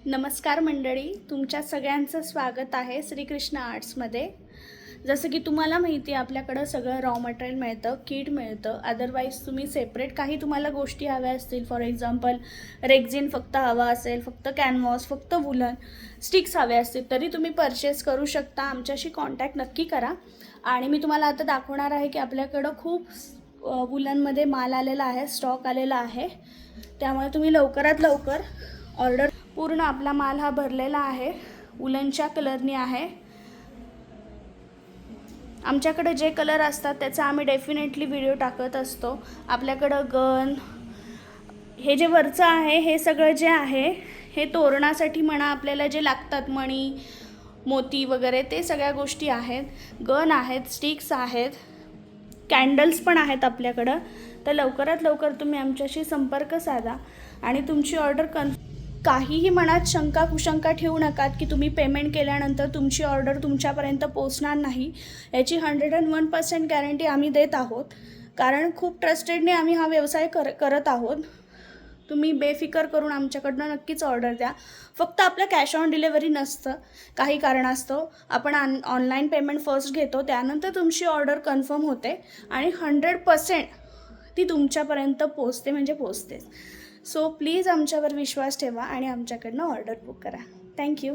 नमस्कार मंडळी, तुमच्या सगळ्यांचं स्वागत आहे श्रीकृष्ण आर्ट्समध्ये। जसं की तुम्हाला माहिती आहे, आपल्याकडं सगळं रॉ मटेरियल मिळतं, किट मिळतं। अदरवाईज तुम्ही सेपरेट काही तुम्हाला गोष्टी हव्या असतील, फॉर एक्झाम्पल रेक्झिन फक्त हवा असेल, फक्त कॅनव्हास, फक्त वुलन स्टिक्स हवे असतील, तरी तुम्ही परचेस करू शकता। आमच्याशी कॉन्टॅक्ट नक्की करा। आणि मी तुम्हाला आता दाखवणार आहे की आपल्याकडं खूप वुलनमध्ये माल आलेला आहे, स्टॉक आलेला आहे। त्यामुळे तुम्ही लवकरात लवकर ऑर्डर। पूर्ण आपला माल हा भरलेला आहे, वुलनच्या कलरनी आहे। आमच्याकडे जे कलर असतात त्याचा आम्ही डेफिनेटली व्हिडिओ टाकत असतो। आपल्याकडं गन, हे जे वरचं आहे, हे सगळं जे आहे हे तोरणासाठी म्हणा, आपल्याला जे लागतात मणी, मोती वगैरे, ते सगळ्या गोष्टी आहेत। गन आहेत, स्टिक्स आहेत, कॅन्डल्स पण आहेत आपल्याकडं। तर लवकरात लवकर तुम्ही आमच्याशी संपर्क साधा आणि तुमची ऑर्डर काहीही मनात शंका कुशंका ठेवू नका की तुम्ही पेमेंट केल्यानंतर तुमची ऑर्डर तुमच्यापर्यंत पोहोचणार नाही। याची 101% गॅरंटी आम्ही देत आहोत, कारण खूप ट्रस्टेडने आम्ही हा व्यवसाय करत आहोत। तुम्ही बेफिकर करून आमच्याकडनं नक्कीच ऑर्डर द्या। फक्त आपलं कॅश ऑन डिलिव्हरी नसतं, काही कारणास्तव आपण ऑनलाईन पेमेंट फर्स्ट घेतो, त्यानंतर तुमची ऑर्डर कन्फर्म होते आणि 100% ती तुमच्यापर्यंत पोहोचते, म्हणजे पोहोचते। सो प्लीज आमच्यावर विश्वास ठेवा आणि आमच्याकडनं ऑर्डर बुक करा। थँक्यू।